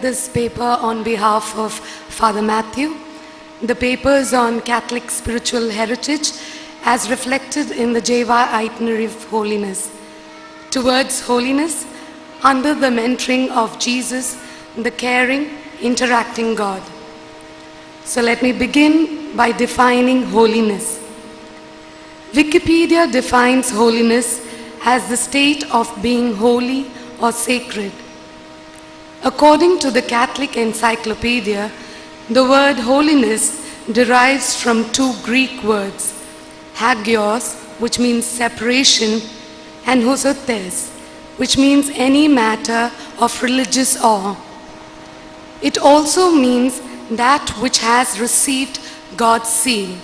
this paper on behalf of Father Matthew. The paper is on Catholic spiritual heritage as reflected in the JY Itinerary of Holiness. Towards holiness, under the mentoring of Jesus, the caring, interacting God. So let me begin by defining holiness. Wikipedia defines holiness as the state of being holy or sacred. According to the Catholic Encyclopedia, the word holiness derives from two Greek words, hagios, which means separation, and hosotes, which means any matter of religious awe. It also means that which has received God's seal.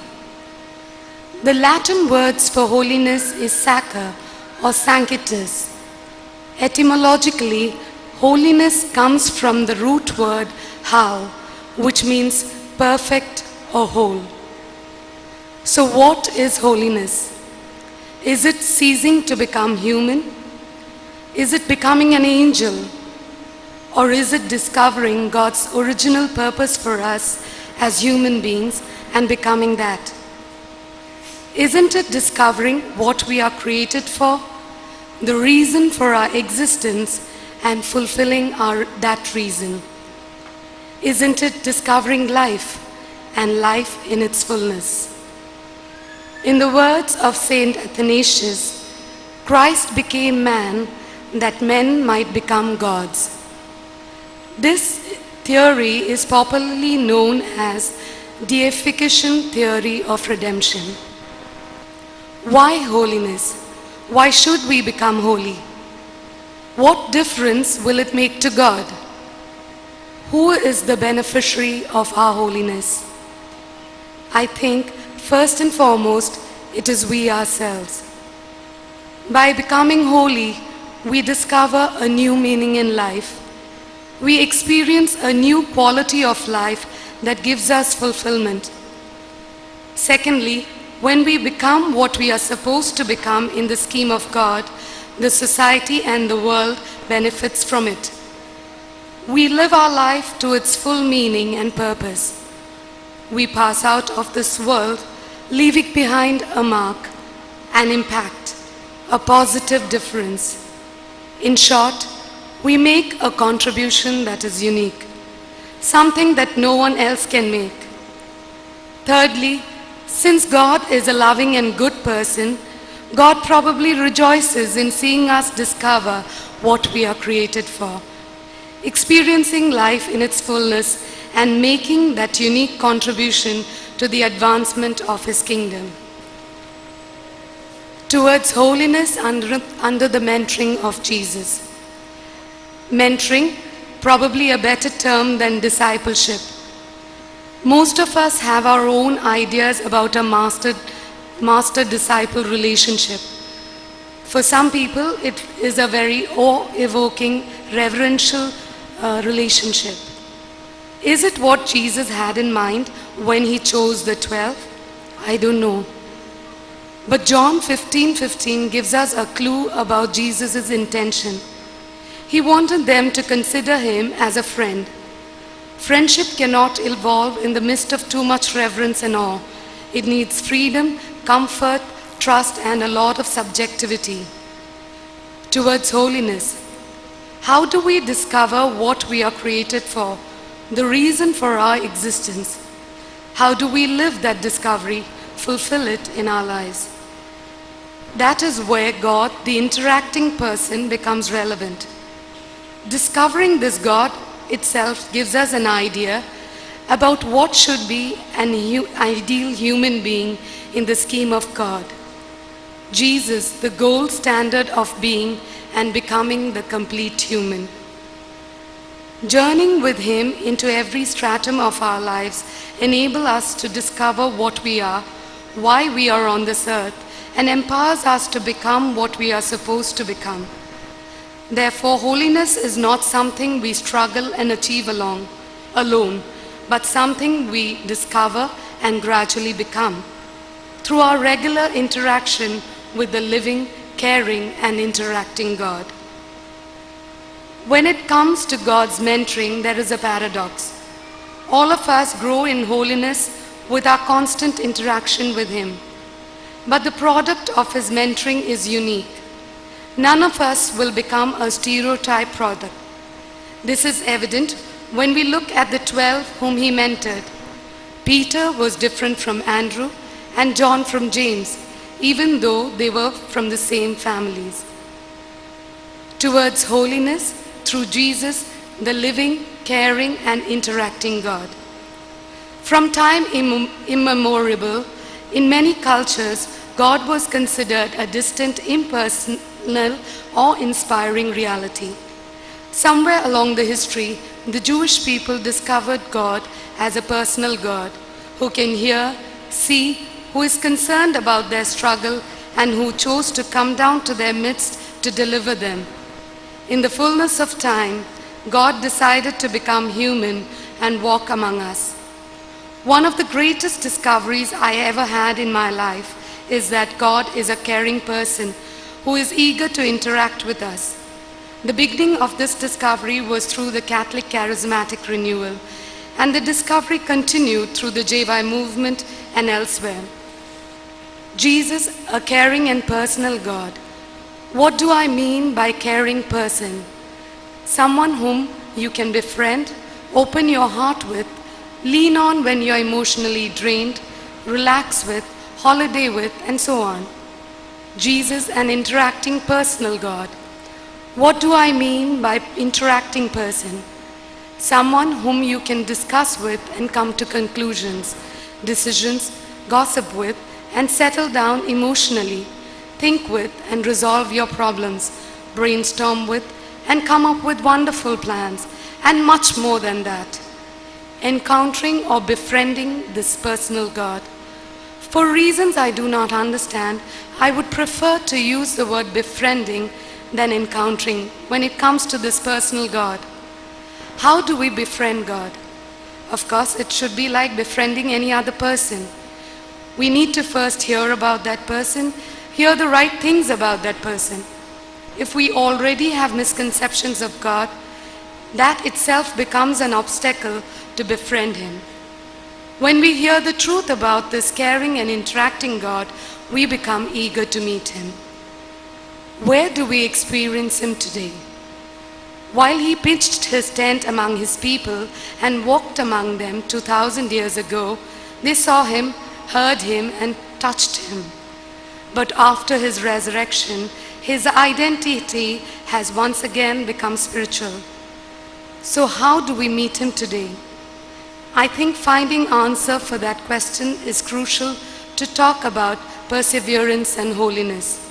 The Latin words for holiness is sacra or sanctus. Etymologically, holiness comes from the root word hau, which means perfect or whole. So what is holiness? Is it ceasing to become human? Is it becoming an angel? Or is it discovering God's original purpose for us as human beings and becoming that? Isn't it discovering what we are created for, the reason for our existence, and fulfilling that reason? Isn't it discovering life and life in its fullness? In the words of Saint Athanasius, Christ became man that men might become gods. This theory is popularly known as deification theory of redemption. Why holiness? Why should we become holy? What difference will it make to God? Who is the beneficiary of our holiness? I think first and foremost, it is we ourselves. By becoming holy, we discover a new meaning in life. We experience a new quality of life that gives us fulfillment. Secondly, when we become what we are supposed to become in the scheme of God, the society and the world benefits from it. We live our life to its full meaning and purpose. We pass out of this world, leaving behind a mark, an impact, a positive difference. In short, we make a contribution that is unique, something that no one else can make. Thirdly, since God is a loving and good person, God probably rejoices in seeing us discover what we are created for, experiencing life in its fullness and making that unique contribution to the advancement of His kingdom. Towards holiness under the mentoring of Jesus. Mentoring, probably a better term than discipleship. Most of us have our own ideas about a master-disciple relationship. For some people, it is a very awe-evoking, reverential relationship. Is it what Jesus had in mind when He chose the 12? I don't know. But John 15:15 gives us a clue about Jesus' intention. He wanted them to consider Him as a friend. Friendship cannot evolve in the midst of too much reverence and awe. It needs freedom, comfort, trust, and a lot of subjectivity. Towards holiness. How do we discover what we are created for, the reason for our existence? How do we live that discovery, fulfill it in our lives? That is where God, the interacting person, becomes relevant. Discovering this God itself gives us an idea about what should be an ideal human being in the scheme of God. Jesus, the gold standard of being and becoming the complete human. Journeying with Him into every stratum of our lives enable us to discover what we are, why we are on this earth, and empowers us to become what we are supposed to become. Therefore, holiness is not something we struggle and achieve alone, but something we discover and gradually become through our regular interaction with the living, caring, and interacting God. When it comes to God's mentoring, there is a paradox. All of us grow in holiness with our constant interaction with Him. But the product of His mentoring is unique. None of us will become a stereotype product. This is evident when we look at the 12 whom He mentored. Peter was different from Andrew and John from James, even though they were from the same families. Towards holiness through Jesus, the living, caring, and interacting God. From time immemorial, in many cultures, God was considered a distant, impersonal, awe-inspiring reality. Somewhere along the history, the Jewish people discovered God as a personal God who can hear, see, who is concerned about their struggle, and who chose to come down to their midst to deliver them. In the fullness of time, God decided to become human and walk among us. One of the greatest discoveries I ever had in my life is that God is a caring person who is eager to interact with us. The beginning of this discovery was through the Catholic Charismatic Renewal, and the discovery continued through the JY movement and elsewhere. Jesus, a caring and personal God. What do I mean by caring person? Someone whom you can befriend, open your heart with, lean on when you're emotionally drained, relax with, holiday with, and so on. Jesus, an interacting personal God. What do I mean by interacting person? Someone whom you can discuss with and come to conclusions, decisions, gossip with, and settle down emotionally, think with and resolve your problems, brainstorm with, and come up with wonderful plans, and much more than that. Encountering or befriending this personal God. For reasons I do not understand, I would prefer to use the word befriending than encountering when it comes to this personal God. How do we befriend God? Of course, it should be like befriending any other person. We need to first hear about that person, hear the right things about that person. If we already have misconceptions of God, that itself becomes an obstacle to befriend Him. When we hear the truth about this caring and interacting God, we become eager to meet Him. Where do we experience Him today? While He pitched His tent among His people and walked among them 2,000 years ago, they saw Him, heard Him, and touched Him. But after His resurrection, His identity has once again become spiritual. So how do we meet Him today? I think finding answer for that question is crucial to talk about perseverance and holiness.